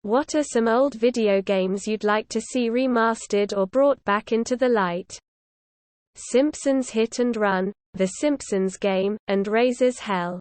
What are some old video games you'd like to see remastered or brought back into the light? Simpsons Hit and Run, The Simpsons Game, and Raises Hell.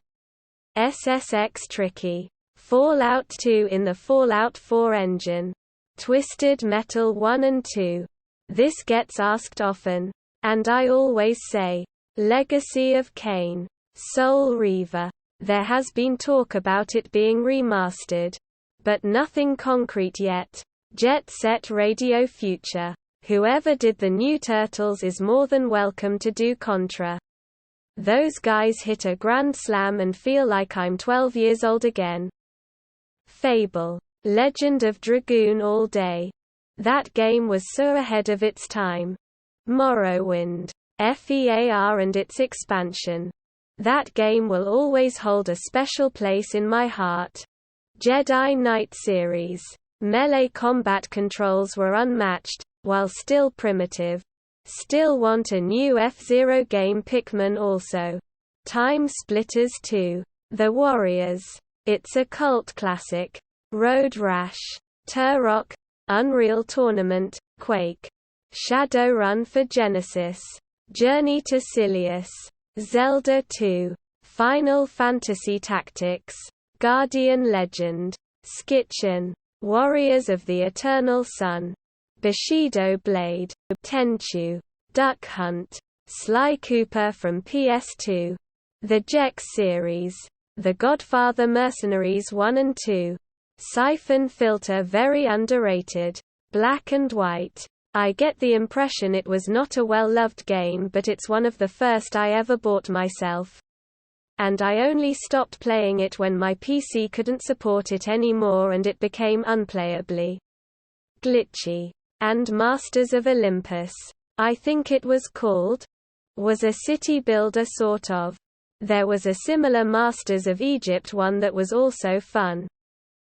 SSX Tricky. Fallout 2 in the Fallout 4 engine. Twisted Metal 1 and 2. This gets asked often. And I always say, Legacy of Kain. Soul Reaver. There has been talk about it being remastered. But nothing concrete yet. Jet Set Radio Future. Whoever did the new Turtles is more than welcome to do Contra. Those guys hit a grand slam and feel like I'm 12 years old again. Fable. Legend of Dragoon all day. That game was so ahead of its time. Morrowind. FEAR and its expansion. That game will always hold a special place in my heart. Jedi Knight series. Melee combat controls were unmatched, while still primitive. Still want a new F-Zero game. Pikmin also. Time Splitters 2. The Warriors. It's a cult classic. Road Rash. Turok. Unreal Tournament. Quake. Shadowrun for Genesis. Journey to Silius. Zelda 2. Final Fantasy Tactics. Guardian Legend. Skitchin. Warriors of the Eternal Sun. Bushido Blade. Tenchu. Duck Hunt. Sly Cooper from PS2. The Jex series. The Godfather Mercenaries 1 and 2. Siphon Filter very underrated. Black and White. I get the impression it was not a well-loved game, but it's one of the first I ever bought myself. And I only stopped playing it when my PC couldn't support it anymore and it became unplayably glitchy. And Masters of Olympus. I think it was called. Was a city builder sort of. There was a similar Masters of Egypt one that was also fun.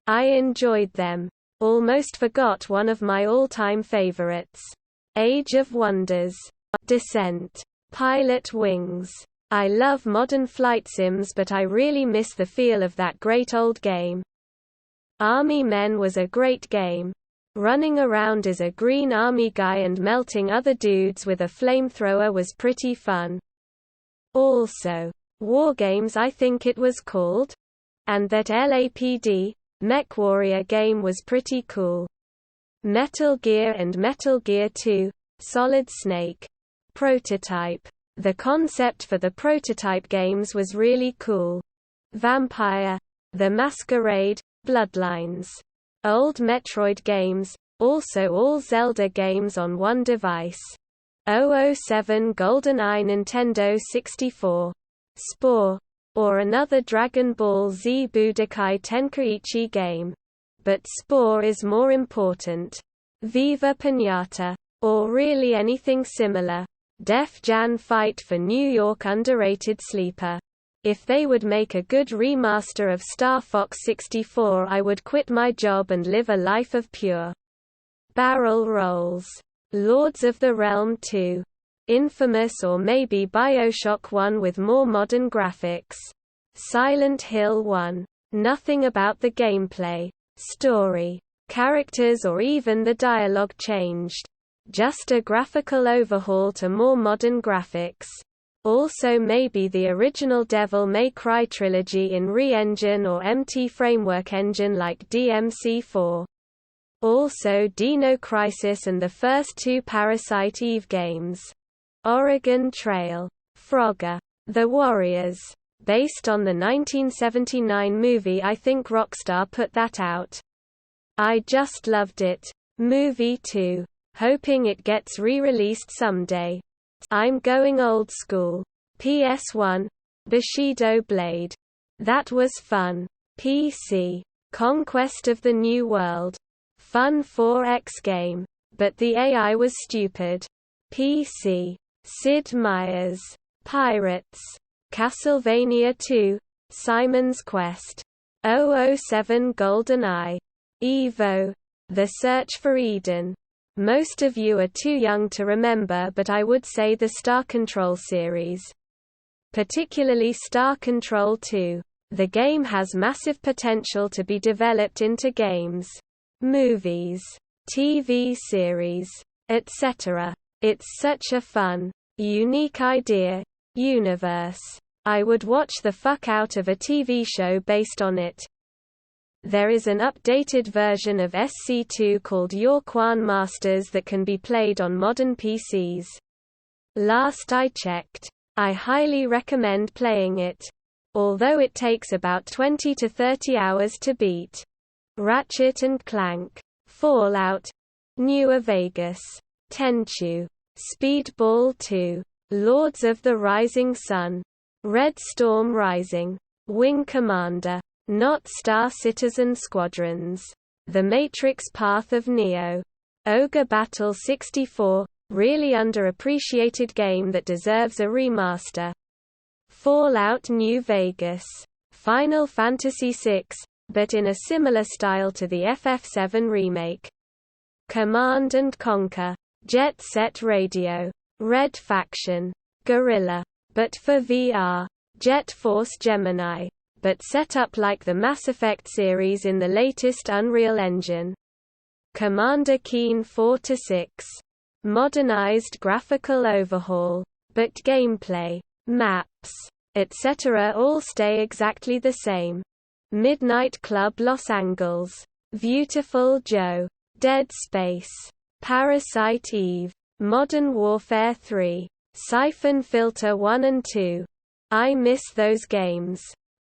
I enjoyed them. Almost forgot one of my all-time favorites. Age of Wonders. Descent. Pilot Wings. I love modern flight sims, but I really miss the feel of that great old game. Army Men was a great game. Running around as a green army guy and melting other dudes with a flamethrower was pretty fun. Also, Wargames I think it was called. And that LAPD, MechWarrior game was pretty cool. Metal Gear and Metal Gear 2, Solid Snake. Prototype. The concept for the prototype games was really cool. Vampire. The Masquerade, Bloodlines. Old Metroid games, also all Zelda games on one device. 007 GoldenEye Nintendo 64. Spore. Or another Dragon Ball Z Budokai Tenkaichi game. But Spore is more important. Viva Pinata. Or really anything similar. Def Jam Fight for New York underrated sleeper. If they would make a good remaster of Star Fox 64, I would quit my job and live a life of pure barrel rolls. Lords of the Realm 2. Infamous or maybe BioShock 1 with more modern graphics. Silent Hill 1. Nothing about the gameplay, story, characters or even the dialogue changed. Just a graphical overhaul to more modern graphics. Also maybe the original Devil May Cry trilogy in Re-Engine or MT Framework Engine like DMC4. Also Dino Crisis and the first two Parasite Eve games. Oregon Trail. Frogger. The Warriors. Based on the 1979 movie. I think Rockstar put that out. I just loved it. Movie 2. Hoping it gets re-released someday. I'm going old school. PS1. Bushido Blade. That was fun. PC. Conquest of the New World. Fun 4X game. But the AI was stupid. PC. Sid Meier's. Pirates. Castlevania 2. Simon's Quest. 007 GoldenEye. Evo. The Search for Eden. Most of you are too young to remember, but I would say the Star Control series. Particularly Star Control 2. The game has massive potential to be developed into games. movies, TV series, etc. It's such a fun, unique idea, universe. I would watch the fuck out of a TV show based on it. There is an updated version of SC2 called Your Quan Masters that can be played on modern PCs. Last I checked. I highly recommend playing it. Although it takes about 20 to 30 hours to beat. Ratchet and Clank, Fallout, New Vegas, Tenchu, Speedball 2, Lords of the Rising Sun, Red Storm Rising, Wing Commander, Not Star Citizen Squadrons, The Matrix Path of Neo, Ogre Battle 64, really underappreciated game that deserves a remaster, Fallout New Vegas, Final Fantasy VI, but in a similar style to the FF7 remake, Command & Conquer, Jet Set Radio, Red Faction, Guerrilla, but for VR, Jet Force Gemini, but set up like the Mass Effect series in the latest Unreal Engine, Commander Keen 4-6, modernized graphical overhaul, but gameplay, maps, etc. all stay exactly the same. Midnight Club Los Angeles, Beautiful Joe, Dead Space, Parasite Eve, Modern Warfare 3, Siphon Filter 1 and 2. I miss those games.